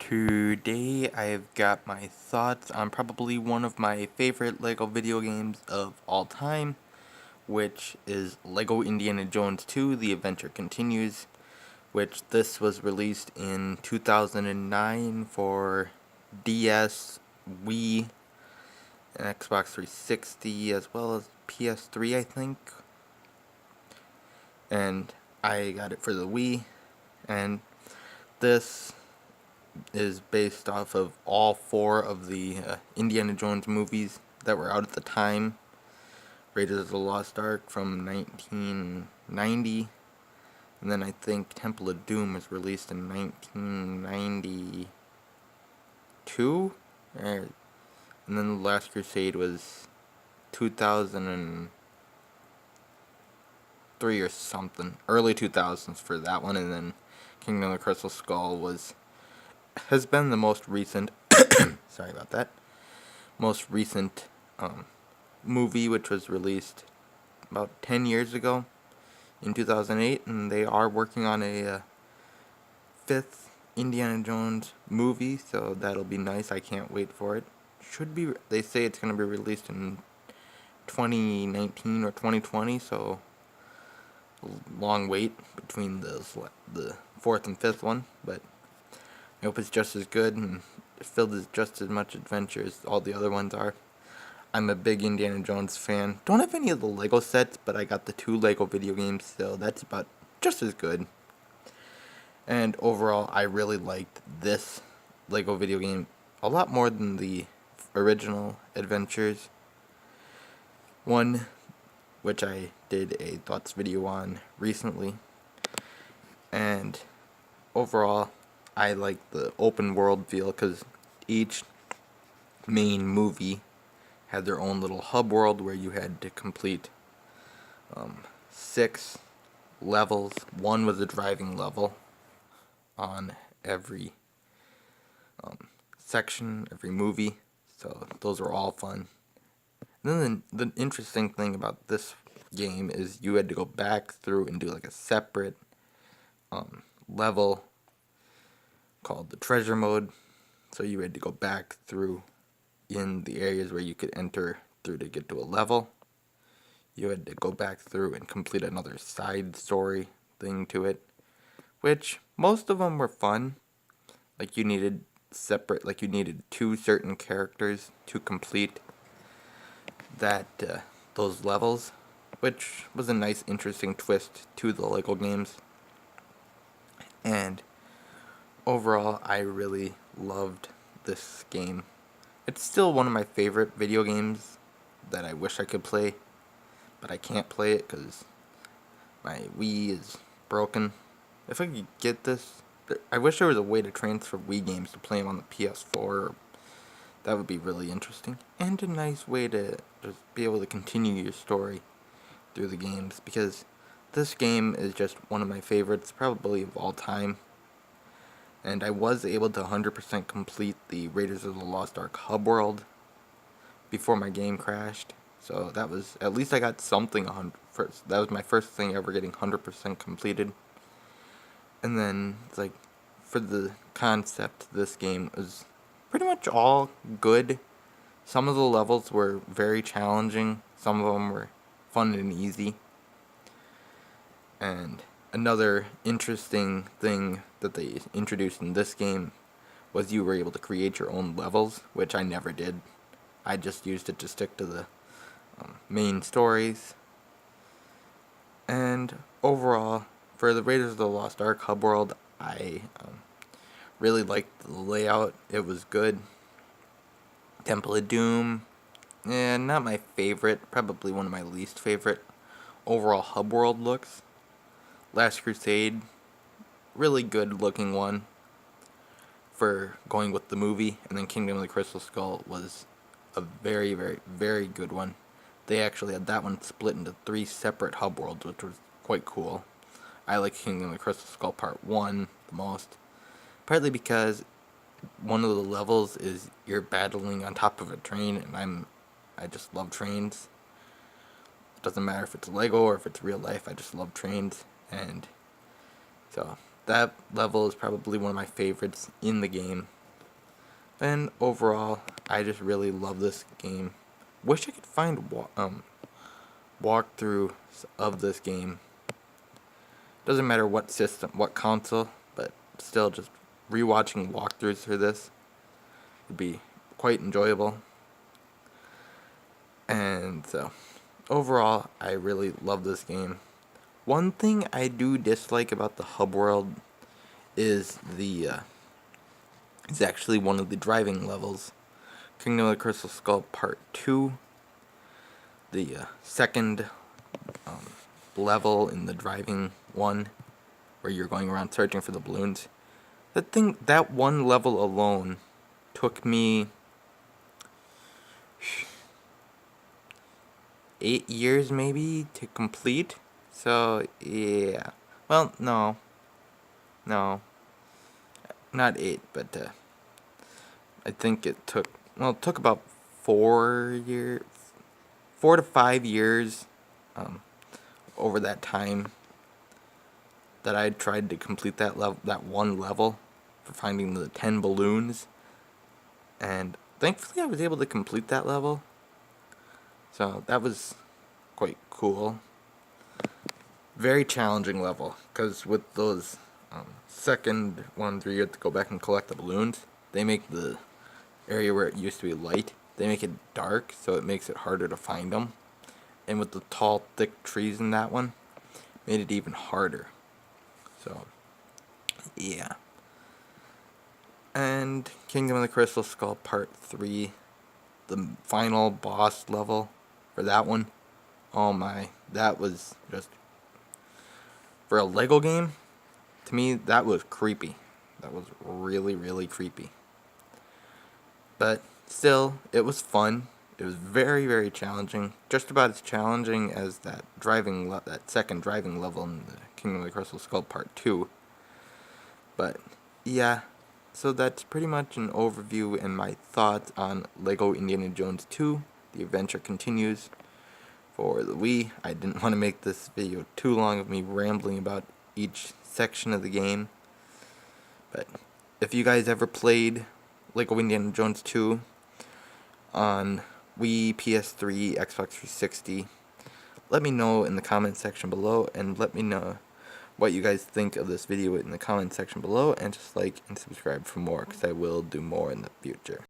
Today I've got my thoughts on probably one of my favorite LEGO video games of all time, which is LEGO Indiana Jones 2: The Adventure Continues, which this was released in 2009 for DS, Wii, and Xbox 360, as well as PS3, I think. And I got it for the Wii, and this is based off of all four of the Indiana Jones movies that were out at the time. Raiders of the Lost Ark from 1990, and then I think Temple of Doom was released in 1992, and then The Last Crusade was 2003 or something, early 2000s for that one, and then Kingdom of the Crystal Skull has been the most recent, sorry about that, most recent movie, which was released about 10 years ago in 2008, and they are working on a fifth Indiana Jones movie, so that'll be nice. I can't wait for it. They say it's going to be released in 2019 or 2020, so a long wait between the fourth and fifth one, but I hope it's just as good and filled with just as much adventure as all the other ones are. I'm a big Indiana Jones fan. Don't have any of the LEGO sets, but I got the 2 LEGO video games, so that's about just as good. And overall, I really liked this LEGO video game a lot more than the original Adventures one, which I did a thoughts video on recently. And overall, I like the open world feel because each main movie had their own little hub world where you had to complete 6 levels. One was a driving level on every section, every movie, so those were all fun. And then the interesting thing about this game is you had to go back through and do like a separate level called the treasure mode, so you had to go back through in the areas where you could enter through to get to a level. You had to go back through and complete another side story thing to it, which most of them were fun. Like you needed 2 certain characters to complete those levels, which was a nice, interesting twist to the LEGO games. And overall, I really loved this game. It's still one of my favorite video games that I wish I could play, but I can't play it because my Wii is broken. If I could get this, I wish there was a way to transfer Wii games to play them on the PS4. That would be really interesting, and a nice way to just be able to continue your story through the games, because this game is just one of my favorites, probably of all time. And I was able to 100% complete the Raiders of the Lost Ark hub world before my game crashed. So that was, at least I got something that was my first thing ever getting 100% completed. And then, it's like, for the concept, this game was pretty much all good. Some of the levels were very challenging. Some of them were fun and easy. And another interesting thing that they introduced in this game was you were able to create your own levels, which I never did. I just used it to stick to the main stories. And overall, for the Raiders of the Lost Ark hub world, I really liked the layout. It was good. Temple of Doom, not my favorite, probably one of my least favorite overall hub world looks. Last Crusade, really good looking one for going with the movie, and then Kingdom of the Crystal Skull was a very, very, very good one. They actually had that one split into 3 separate hub worlds, which was quite cool. I like Kingdom of the Crystal Skull Part 1 the most, partly because one of the levels is you're battling on top of a train, and I just love trains. It doesn't matter if it's Lego or if it's real life, I just love trains. And so that level is probably one of my favorites in the game. And overall, I just really love this game. Wish I could find walkthroughs of this game. Doesn't matter what system, what console, but still just rewatching walkthroughs for this would be quite enjoyable. And so, overall, I really love this game. One thing I do dislike about the hub world is it's actually one of the driving levels. Kingdom of the Crystal Skull Part 2, the second level in the driving one, where you're going around searching for the balloons. That one level alone took me 8 years maybe to complete. So yeah, well, no, not 8, but I think it took about 4 to 5 years over that time that I tried to complete that one level for finding the 10 balloons, and thankfully I was able to complete that level. So that was quite cool. Very challenging level, because with those second ones where you have to go back and collect the balloons, they make the area where it used to be light, they make it dark, so it makes it harder to find them. And with the tall, thick trees in that one, made it even harder. So, yeah. And Kingdom of the Crystal Skull Part 3, the final boss level for that one, oh my, that was just, for a Lego game, to me, that was creepy. That was really, really creepy. But still, it was fun. It was very, very challenging. Just about as challenging as that second driving level in the Kingdom of the Crystal Skull Part 2. But yeah, so that's pretty much an overview and my thoughts on Lego Indiana Jones 2. The adventure continues for the Wii. I didn't want to make this video too long of me rambling about each section of the game. But if you guys ever played Lego Indiana Jones 2 on Wii, PS3, Xbox 360, let me know in the comment section below, and let me know what you guys think of this video in the comment section below, and just like and subscribe for more, because I will do more in the future.